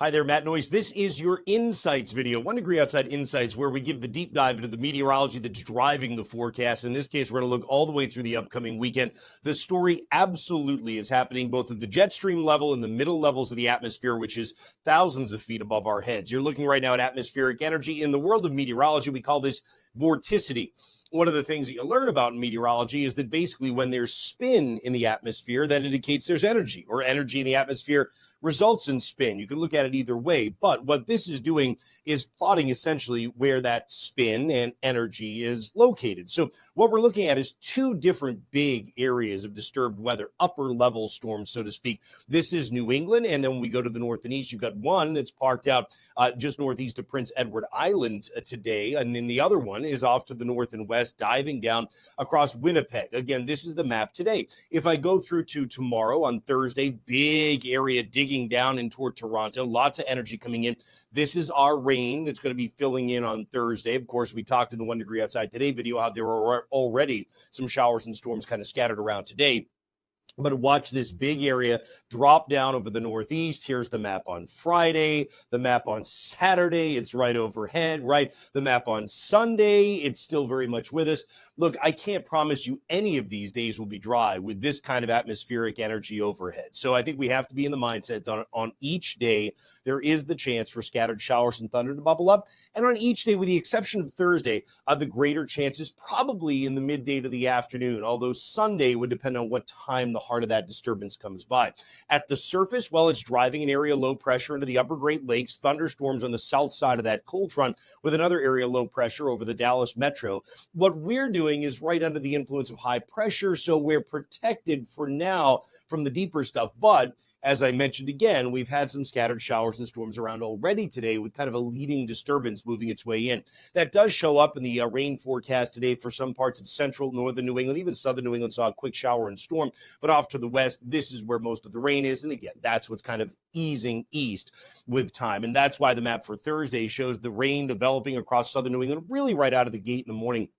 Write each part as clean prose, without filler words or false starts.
Hi there, Matt Noyes. This is your Insights video, 1 degree outside Insights, where we give the deep dive into the meteorology that's driving the forecast. In this case, we're going to look all the way through the upcoming weekend. The story absolutely is happening both at the jet stream level and the middle levels of the atmosphere, which is thousands of feet above our heads. You're looking right now at atmospheric energy. In the world of meteorology, we call this vorticity. One of the things that you learn about in meteorology is that basically when there's spin in the atmosphere, that indicates there's energy, or energy in the atmosphere results in spin. You can look at it either way, but what this is doing is plotting essentially where that spin and energy is located. So what we're looking at is two different big areas of disturbed weather, upper level storms, so to speak. This is New England, and then when we go to the north and east, you've got one that's parked out just northeast of Prince Edward Island today, and then the other one is off to the north and west, diving down across Winnipeg. Again, this is the map today. If I go through to tomorrow on Thursday, big area digging down in toward Toronto, lots of energy coming in. This is our rain that's going to be filling in on Thursday. Of course, we talked in the 1 degree outside today video how there were already some showers and storms kind of scattered around today. But watch this big area drop down over the northeast. Here's the map on Friday, the map on Saturday. It's right overhead, right? The map on Sunday. It's still very much with us. Look, I can't promise you any of these days will be dry with this kind of atmospheric energy overhead. So I think we have to be in the mindset that on each day, there is the chance for scattered showers and thunder to bubble up. And on each day, with the exception of Thursday, the greater chance is probably in the midday to the afternoon, although Sunday would depend on what time the heart of that disturbance comes by. At the surface, well, it's driving an area low pressure into the upper Great Lakes, thunderstorms on the south side of that cold front with another area low pressure over the Dallas metro. What we're doing is right under the influence of high pressure, so we're protected for now from the deeper stuff. But as I mentioned again, we've had some scattered showers and storms around already today with kind of a leading disturbance moving its way in. That does show up in the rain forecast today for some parts of central, northern New England. Even southern New England saw a quick shower and storm. But off to the west, this is where most of the rain is. And again, that's what's kind of easing east with time. And that's why the map for Thursday shows the rain developing across southern New England really right out of the gate in the morning.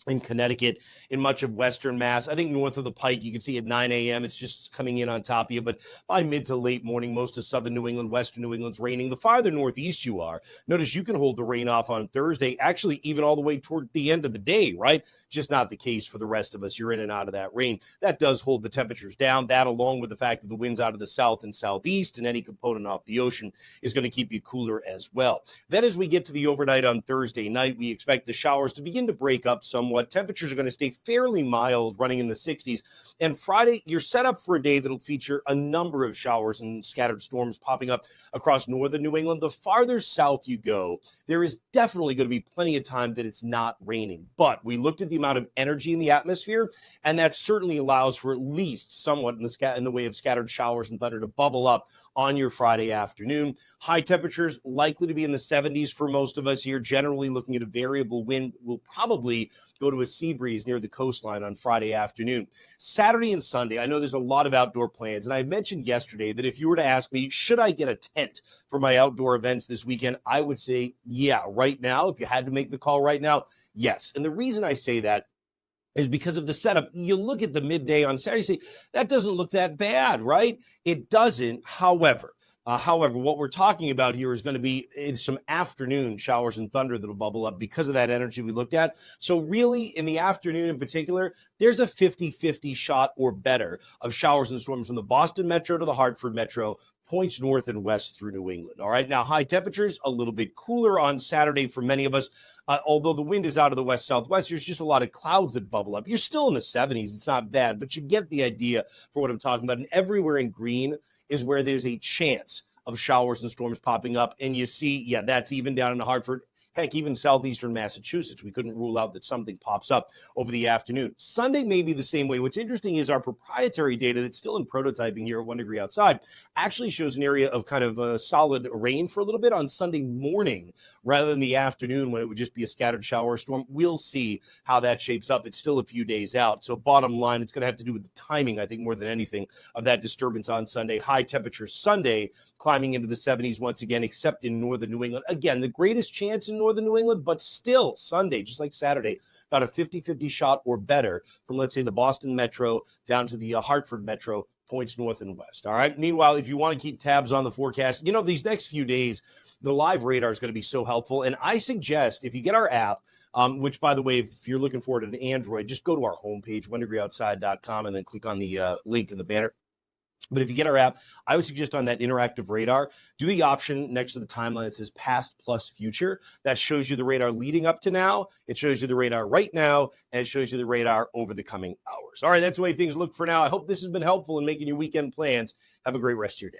In Connecticut, in much of western Mass. I think north of the Pike, you can see at 9 a.m., it's just coming in on top of you. But by mid to late morning, most of southern New England, western New England's raining. The farther northeast you are, notice you can hold the rain off on Thursday, actually even all the way toward the end of the day, right? Just not the case for the rest of us. You're in and out of that rain. That does hold the temperatures down. That, along with the fact that the winds out of the south and southeast and any component off the ocean, is going to keep you cooler as well. Then as we get to the overnight on Thursday night, we expect the showers to begin to break up somewhat. Temperatures are going to stay fairly mild, running in the 60s. And Friday, you're set up for a day that'll feature a number of showers and scattered storms popping up across northern New England. The farther south you go, there is definitely going to be plenty of time that it's not raining. But we looked at the amount of energy in the atmosphere, and that certainly allows for at least somewhat in the way of scattered showers and thunder to bubble up on your Friday afternoon. High temperatures likely to be in the 70s for most of us here. Generally looking at a variable wind, will probably go to a sea breeze near the coastline on Friday afternoon. Saturday and Sunday, I know there's a lot of outdoor plans, and I mentioned yesterday that if you were to ask me, should I get a tent for my outdoor events this weekend, I would say, yeah, right now. If you had to make the call right now, yes. And the reason I say that is because of the setup. You look at the midday on Saturday, say, that doesn't look that bad, right? It doesn't. However, what we're talking about here is going to be some afternoon showers and thunder that'll bubble up because of that energy we looked at. So really, in the afternoon in particular, there's a 50-50 shot or better of showers and storms from the Boston metro to the Hartford metro, points north and west through New England. All right, now high temperatures, a little bit cooler on Saturday for many of us. Although the wind is out of the west-southwest, there's just a lot of clouds that bubble up. You're still in the 70s. It's not bad, but you get the idea for what I'm talking about. And everywhere in green is where there's a chance of showers and storms popping up. And you see, yeah, that's even down in Hartford. Heck, even southeastern Massachusetts, we couldn't rule out that something pops up over the afternoon. Sunday may be the same way. What's interesting is our proprietary data that's still in prototyping here at 1 degree outside actually shows an area of kind of solid rain for a little bit on Sunday morning rather than the afternoon when it would just be a scattered shower or storm. We'll see how that shapes up. It's still a few days out. So bottom line, it's going to have to do with the timing, I think, more than anything, of that disturbance on Sunday. High temperature Sunday climbing into the 70s once again, except in northern New England. Again, the greatest chance in northern New England, but still Sunday, just like Saturday, about a 50-50 shot or better from, let's say, the Boston metro down to the Hartford metro, points north and west. All right. Meanwhile, if you want to keep tabs on the forecast, these next few days, the live radar is going to be so helpful. And I suggest if you get our app, which, by the way, if you're looking forward to an Android, just go to our homepage, onedegreeoutside.com, and then click on the link in the banner. But if you get our app, I would suggest on that interactive radar, do the option next to the timeline that says past plus future. That shows you the radar leading up to now. It shows you the radar right now, and it shows you the radar over the coming hours. All right, that's the way things look for now. I hope this has been helpful in making your weekend plans. Have a great rest of your day.